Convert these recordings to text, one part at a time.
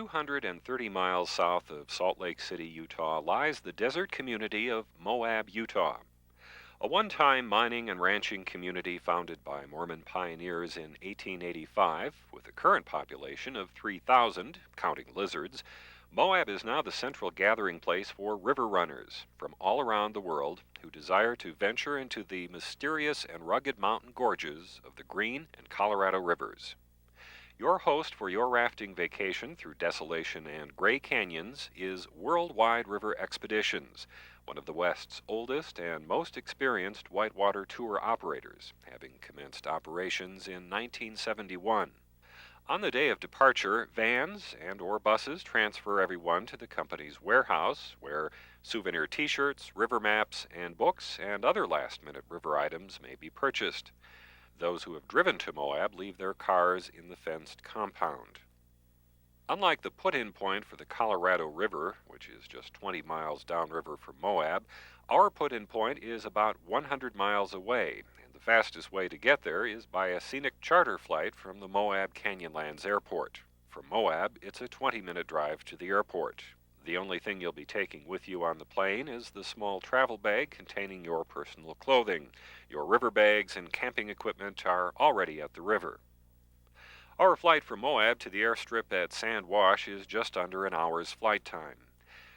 230 miles south of Salt Lake City, Utah, lies the desert community of Moab, Utah. A one-time mining and ranching community founded by Mormon pioneers in 1885, with a current population of 3,000, counting lizards, Moab is now the central gathering place for river runners from all around the world who desire to venture into the mysterious and rugged mountain gorges of the Green and Colorado rivers. Your host for your rafting vacation through Desolation and Gray Canyons is Worldwide River Expeditions, one of the West's oldest and most experienced whitewater tour operators, having commenced operations in 1971. On the day of departure, vans and/or buses transfer everyone to the company's warehouse, where souvenir T-shirts, river maps, and books and other last-minute river items may be purchased. Those who have driven to Moab leave their cars in the fenced compound. Unlike the put-in point for the Colorado River, which is just 20 miles downriver from Moab, our put-in point is about 100 miles away, and the fastest way to get there is by a scenic charter flight from the Moab Canyonlands Airport. From Moab, it's a 20-minute drive to the airport. The only thing you'll be taking with you on the plane is the small travel bag containing your personal clothing. Your river bags and camping equipment are already at the river. Our flight from Moab to the airstrip at Sand Wash is just under an hour's flight time.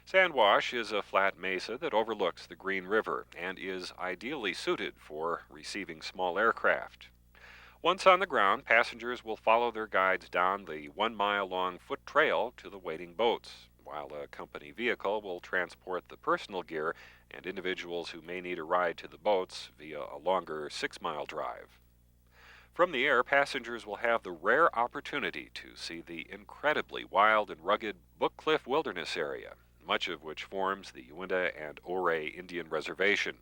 Sand Wash is a flat mesa that overlooks the Green River and is ideally suited for receiving small aircraft. Once on the ground, passengers will follow their guides down the 1-mile-long foot trail to the waiting boats, while a company vehicle will transport the personal gear and individuals who may need a ride to the boats via a longer 6-mile drive. From the air, passengers will have the rare opportunity to see the incredibly wild and rugged Book Cliff Wilderness area, much of which forms the Uinta and Ouray Indian Reservation.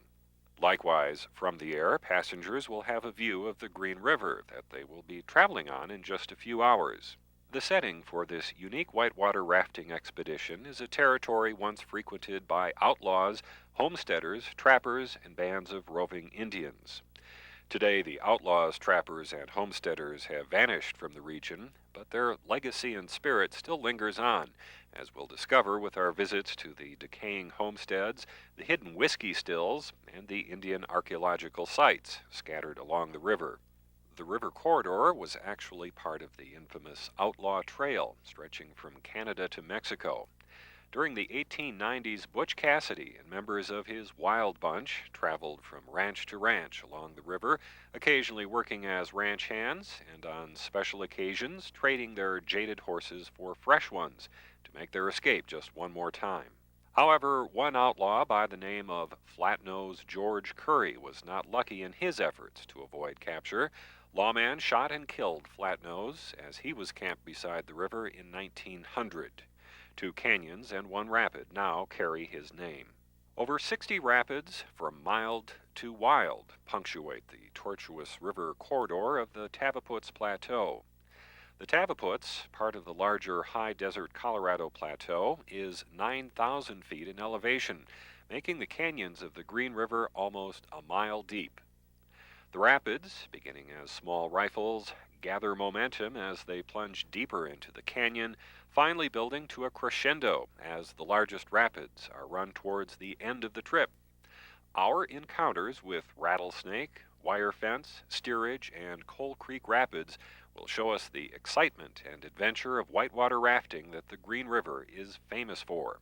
Likewise, from the air, passengers will have a view of the Green River that they will be traveling on in just a few hours. The setting for this unique whitewater rafting expedition is a territory once frequented by outlaws, homesteaders, trappers, and bands of roving Indians. Today, the outlaws, trappers, and homesteaders have vanished from the region, but their legacy and spirit still lingers on, as we'll discover with our visits to the decaying homesteads, the hidden whiskey stills, and the Indian archaeological sites scattered along the river. The river corridor was actually part of the infamous Outlaw Trail, stretching from Canada to Mexico. During the 1890s, Butch Cassidy and members of his Wild Bunch traveled from ranch to ranch along the river, occasionally working as ranch hands and on special occasions trading their jaded horses for fresh ones to make their escape just one more time. However, one outlaw by the name of Flat-Nosed George Curry was not lucky in his efforts to avoid capture. Lawman shot and killed Flat-Nose as he was camped beside the river in 1900. 2 canyons and 1 rapid now carry his name. Over 60 rapids, from mild to wild, punctuate the tortuous river corridor of the Tavaputs Plateau. The Tavaputs, part of the larger high desert Colorado Plateau, is 9,000 feet in elevation, making the canyons of the Green River almost a mile deep. The rapids, beginning as small rifles, gather momentum as they plunge deeper into the canyon, finally building to a crescendo as the largest rapids are run towards the end of the trip. Our encounters with Rattlesnake, Wire Fence, Steerage, and Coal Creek Rapids will show us the excitement and adventure of whitewater rafting that the Green River is famous for.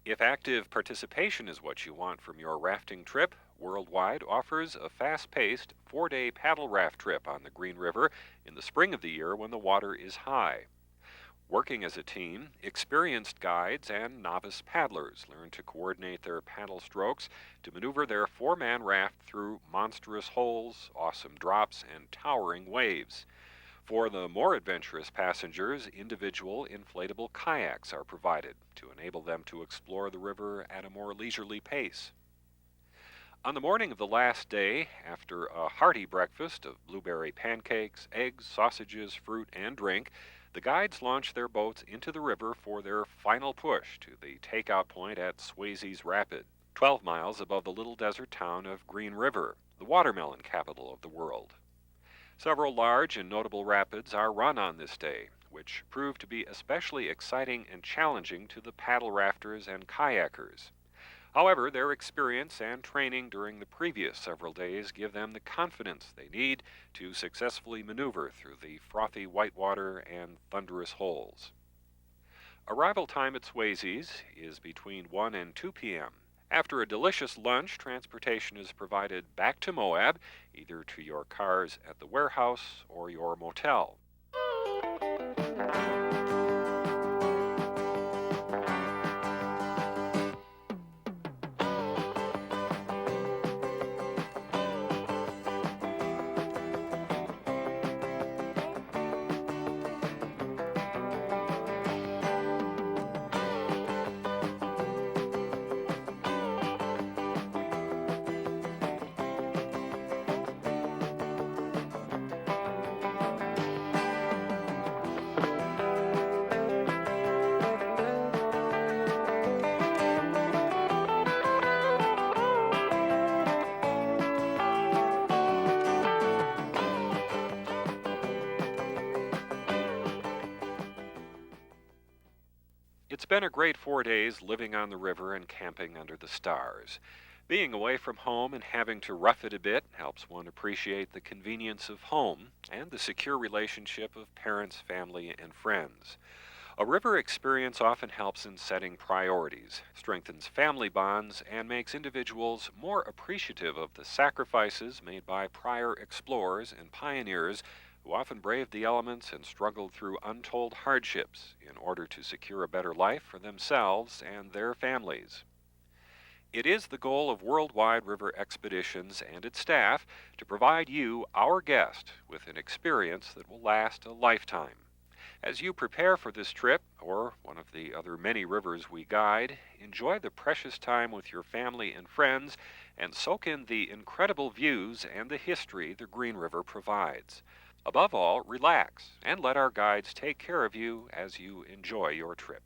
If active participation is what you want from your rafting trip, Worldwide offers a fast-paced 4-day paddle raft trip on the Green River in the spring of the year when the water is high. Working as a team, experienced guides and novice paddlers learn to coordinate their paddle strokes to maneuver their 4-man raft through monstrous holes, awesome drops, and towering waves. For the more adventurous passengers, individual inflatable kayaks are provided to enable them to explore the river at a more leisurely pace. On the morning of the last day, after a hearty breakfast of blueberry pancakes, eggs, sausages, fruit, and drink, the guides launch their boats into the river for their final push to the takeout point at Swayze's Rapid, 12 miles above the little desert town of Green River, the watermelon capital of the world. Several large and notable rapids are run on this day, which proved to be especially exciting and challenging to the paddle rafters and kayakers. However, their experience and training during the previous several days give them the confidence they need to successfully maneuver through the frothy whitewater and thunderous holes. Arrival time at Swayze's is between 1 and 2 p.m. After a delicious lunch, transportation is provided back to Moab, either to your cars at the warehouse or your motel. It's been a great 4 days living on the river and camping under the stars. Being away from home and having to rough it a bit helps one appreciate the convenience of home and the secure relationship of parents, family, and friends. A river experience often helps in setting priorities, strengthens family bonds, and makes individuals more appreciative of the sacrifices made by prior explorers and pioneers who often braved the elements and struggled through untold hardships in order to secure a better life for themselves and their families. It is the goal of Worldwide River Expeditions and its staff to provide you, our guest, with an experience that will last a lifetime. As you prepare for this trip, or one of the other many rivers we guide, enjoy the precious time with your family and friends and soak in the incredible views and the history the Green River provides. Above all, relax and let our guides take care of you as you enjoy your trip.